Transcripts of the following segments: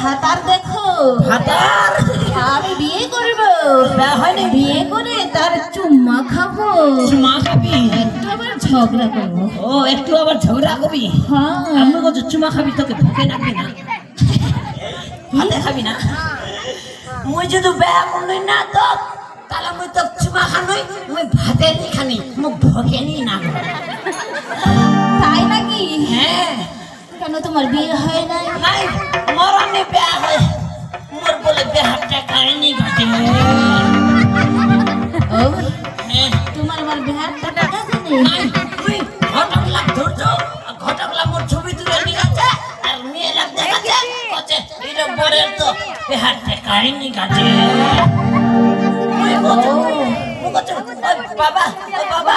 ভাতার দেখো। ভাতার আমি বিয়ে করবো, হয়নি বিয়ে করে তার চুম্মা খাবো। চুমা খাবি? একটু আবার ঝগড়া করবো। ও একটু আবার ঝগড়া করবি? হ্যাঁ। আমি বলছি চুমা খাবি, তোকে ভোকে নাকি না? ভাতে খাবি না? মুই যদি বেয়া করলি না তো তাহলে মুই তো চুমা খানই, মুই ভাতে নি খানি, মুখ ভোকে নি না। তাই নাকি? হ্যাঁ। কেন তোমার বিয়ে হয় নাই? নাই, মরণে বেয়া হয়। মোর বলে বেহারটা কাহিনী ঘটে। ও হ্যাঁ। তোমার আবার বিহার টাকা জানি? নাই, তুই ঘটকলা ধরছো, ঘটকলা মোর ছবি তুলে নিয়ে যাচ্ছে আর মেয়েরা দেখাচ্ছে, কচ্ছে এটা বরের তো বেহারটা কাহিনী ঘটে। মুই বলছি, মুই বলছি, ও বাবা, ও বাবা,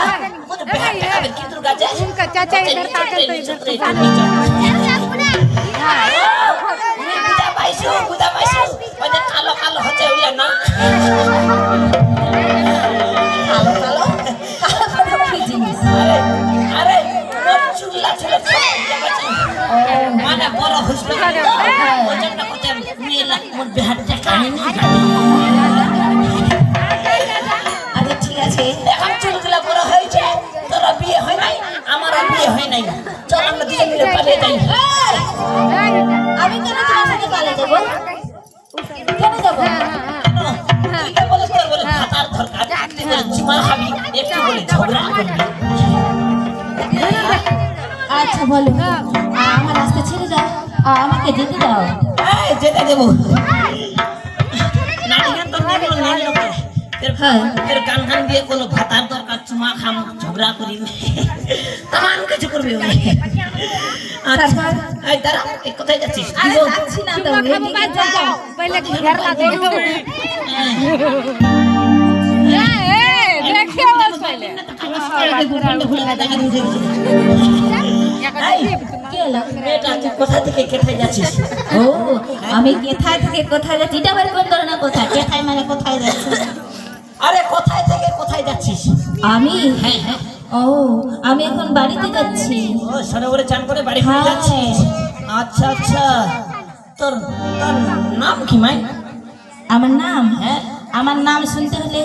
কত বেহারটা খাবে কিন্তু গাছে? उनका चाचा इधर ताकत तो इधर तो जाने গুদা পাইছো, গুদা পাইছো, ওই যে কালো কালো হচ্ছে ওইলা না? কালো কালো কালো কালো কি জিনিস? আরে আরে মোর চুল্লা ছিল মানে বড় হইছিল ওই জন্য কত মেয়েলা মোর বেহারটা কাহিনী ঘটে। আচ্ছা ঠিক আছে, এখন চুলগুলা বড় হয়েছে, তোরা বিয়ে হয় নাই, আমারও বিয়ে হয় নাই, চল আমরা দুজন মিলে পালিয়ে যাই। আমি কেন তোমার সাথে পালিয়ে যাবো? কেন যাবো? তুই তো বলিস তোর বলে ভাতার দরকার, তুই বলে চুমা খাবি, একটু বলে ঝগড়া করবি। আচ্ছা বলো, আমার রাস্তা ছেড়ে দাও, আমাকে যেতে দাও। এই যেতে দেবো নানিগান তো নেই, নেই লোকে হ্যাঁ। এর গান গান দিয়ে কোনো ভাতার দরকার, চুমা খাম, ঝগড়া করি, তেমন কিছু করবি ওই। আচ্ছা এই দাঁড়া, এই কোথায় যাচ্ছিস? আরে যাচ্ছি না তো, এদিকে যাও। पहले घर ला दे दो देखिए बस पहले কি হলো? মেয়েটা তুই কোথা থেকে কেটে যাচ্ছিস? ও আমি কোথায় থেকে কোথায় যাচ্ছি? এটা আবার কোন ধরনের কথা? কোথায় মানে কোথায় যাচ্ছি? আরে কোথায় থেকে কোথায় যাচ্ছিস? আমি? হ্যাঁ হ্যাঁ। ও আমি এখন বাড়িতে যাচ্ছি। ও সরোবরে চান করে বাড়ি ফিরে হ্যাঁ। যাচ্ছিস? আচ্ছা আচ্ছা, তোর তোর নাম কি মাই? আমার নাম? হ্যাঁ। আমার নাম শুনতে হলে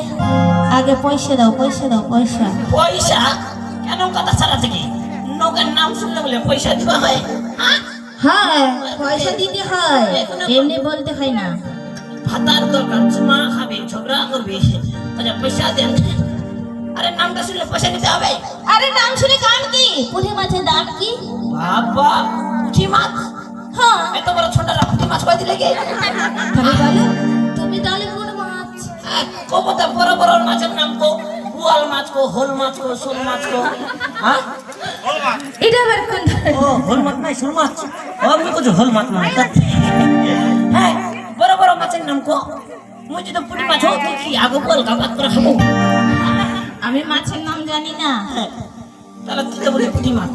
আগে পয়সা দাও, পয়সা দাও, পয়সা। পয়সা? কেন কথা ছাড়া থেকে লোকের নাম শুনলে বলে পয়সা দিবা হয়? হ্যাঁ? হ্যাঁ পয়সা দিতে হয়, এমনি বলতে হয় না। ভাতার দরকার, চুমা খাবি, ঝগড়া করবি, আচ্ছা পয়সা দেন। আরে নামটা শুনলে পয়সা দিতে হবে? আরে নাম শুনে কাম কি? পুঁটি মাছের দাম কি? বাবা, পুঁটি মাছ? হ্যাঁ এত বড় ছোটরা পুঁটি মাছ কয় দিলে গে? তাহলে বলো তুমি তাহলে কোন মাছ? কবতা বড় বড় মাছের নাম কো, বুয়াল মাছ কো, হোল মাছ কো, শোল মাছ কো। হ্যাঁ? এটা আবার কোন ধরনের? ও হোল মাছ নাই, শোল মাছ। ও আমি কিছু হোল মাছ না। হ্যাঁ, বড় বড় মাছের নাম কো। মুই যদি পুঁটি মাছ হোক কি আগে বল কাবাত করে খাবো। আমি মাছের নাম জানি না। তাহলে তুই তো বলি পুঁটি মাছ।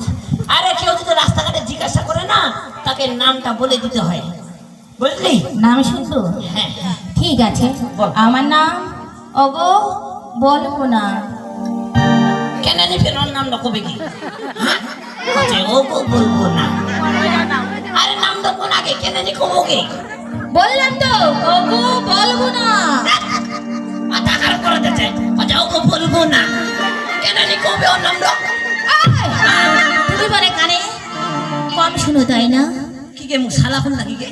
আরে কেউ যদি রাস্তাঘাটে জিজ্ঞাসা করে না, তাকে নামটা বলে দিতে হয়, বুঝলি? নাম শুনতো? হ্যাঁ হ্যাঁ। ঠিক আছে, বল। আমার নাম ওগো বলবো না। কেন নিবেন ওর নামটা কবে কি? হ্যাঁ? বলছে, ও গো বলবো না। আরে নামটা কোন আগে কেন নি কবো কি? বললাম তো ওগো বলবো না। মাথা খারাপ করে দিচ্ছে, বলছে ও গো বলবো না। কেন নি কবে ওর নামটা? তুমি বলে কানে কম শুনো তাই না? কি গে মুখ শালা কোন নাকি গে?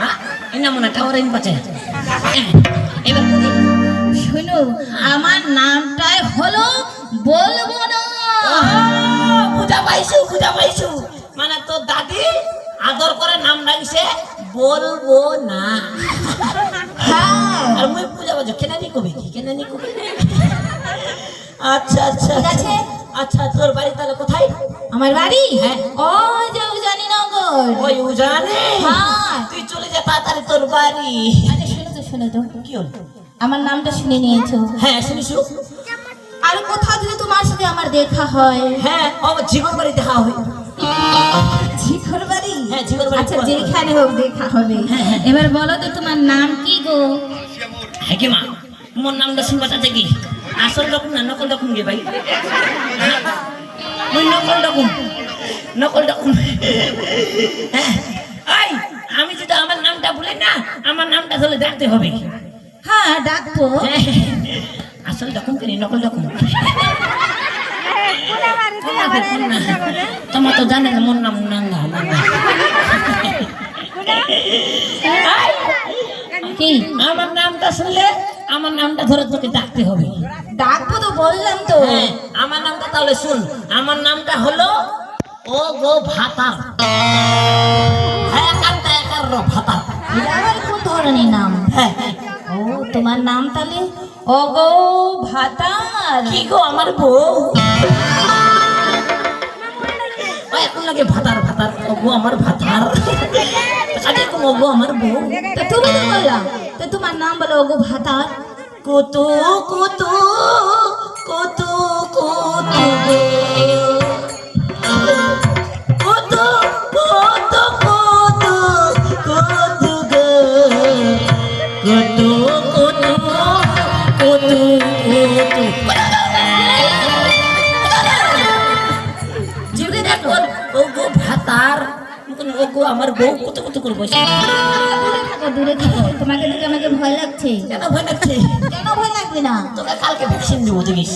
হ্যাঁ? এনা মনে টাওয়ার ইন পাচ্ছে। এবার বলি, শোনো আমার নামটাই হলো বলবো না। বুঝা পাইছু, বুঝা পাইছু। মানে তোর দাদি আদর করে নাম রাখছে বলবো না। হ্যাঁ আর মুই বুঝা পাইছু কেন নি কবে কি? কেন নি কবে? আচ্ছা আচ্ছা ঠিক আছে। আচ্ছা, তোর বাড়ি তাহলে কোথায়? আমার বাড়ি হ্যাঁ। ওই যে উজানিনগর। ওই উজানে? হ্যাঁ। তুই চলে যা তাড়াতাড়ি তোর বাড়ি। আরে শোনো তো কি হল? আমার নামটা শুনে নিয়েছো? হ্যাঁ শুনিসু। আর কোথাও যদি তোমার সাথে আমার দেখা হয়? হ্যাঁ, ও জীবন বাড়ি দেখা হবে। ঝিকর বাড়ি? হ্যাঁ, ঝিকর বাড়ি। আচ্ছা যেখানে হোক দেখা হবে। এবার বলো তো তোমার নাম কি গো? হ্যাঁ কি মা, মোর নামটা শুনবাটা দেখি আসল রকম না নকল রকম গে ভাই? মুই নকল রকম, নকল রকম। হ্যাঁ, আই আমি যদি নামটা ধরে দেখতে হবে। হ্যাঁ ডাকবো। আসল রকম করি নকল রকম। তোমার তো জানে না মোর নাম নাঙ্গা নাঙ্গা। কি আমার নামটা শুনলে আমার নামটা ধরে তোকে ডাকতে হবে। ডাকবো তো বললাম তো। হ্যাঁ, আমার নামটা তাহলে শুন। আমার নামটা হলো ও গো ভাতার। হ্যাঁ কান্তা একার ভাতার। এটা আবার কোন ধরনের নাম? হ্যাঁ ও তোমার নাম তাহলে ও গো ভাতার। কি গো আমার বউ। ওই এখন লাগে ভাতার ভাতার ও গো আমার ভাতার। আজকে কোন ও গো আমার বউ। তো তুমি তো বললাম তো তোমার নাম বলো ও গো ভাতার। কুতু কুতু কুতু কুতু গো। কুতু কুতু কুতু কুতু গো। কুতু কুতু কুতু কুতু। যদি দেখো ও গো ভাতার ও গো আমার বউ কুতু কুতু করে বসে। দূরে থাকো দূরে থাকো, তোমাকে দেখে আমাকে ভয় লাগছে। কেন ভয় লাগছে? কেন ভয় লাগবে না? তোকে কালকে ভ্যাকসিন দিব দেখিস।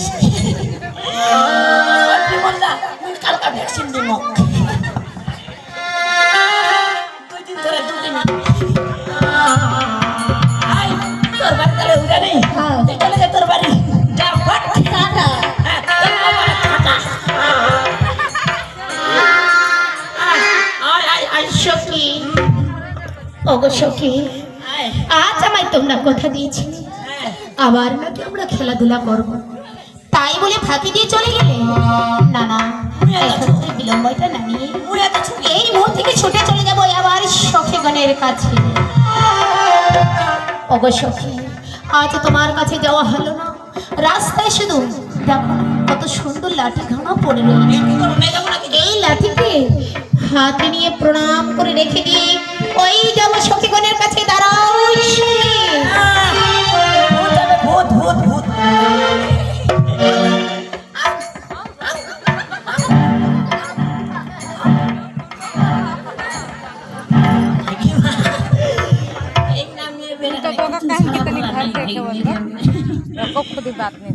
কালকে ভ্যাকসিন দিব 2 দিন ধরে 2 দিন। আই তোর বাড়িতে উড়া নেই। হ্যাঁ। চলে যা তোর বাড়ি। যা ফট টাটা। আই সখী। ওগো সখী, আয় আজ আমায় তোমরা কথা দিয়েছি আবার নাকি আমরা খেলাধুলা করব, তাই বলে ফাঁকি দিয়ে চলে গেলে। না না, এখন তো বিলম্বটা নামিয়ে মুই এত ছুটি। এই মোড় থেকে ছুটে চলে যাবো আবার সখীগণের কাছে। ওগো সখী, আজ তোমার কাছে যাওয়া হলো না, রাস্তায় শুধু দেখো কত সুন্দর লাঠি ঘানা পড়ে রয়েছে। কি করব না যাব নাকি? এই লাঠিকে হাতে নিয়ে প্রণাম করে রেখে দিয়ে ওই যাবো সখীগণের কাছে। দাঁড়াও শুনি। ভূত যাবে, ভূত ভূত ভূত। तो दोघं काही ठिकाणी घर ते केवळ का? खूप बातमी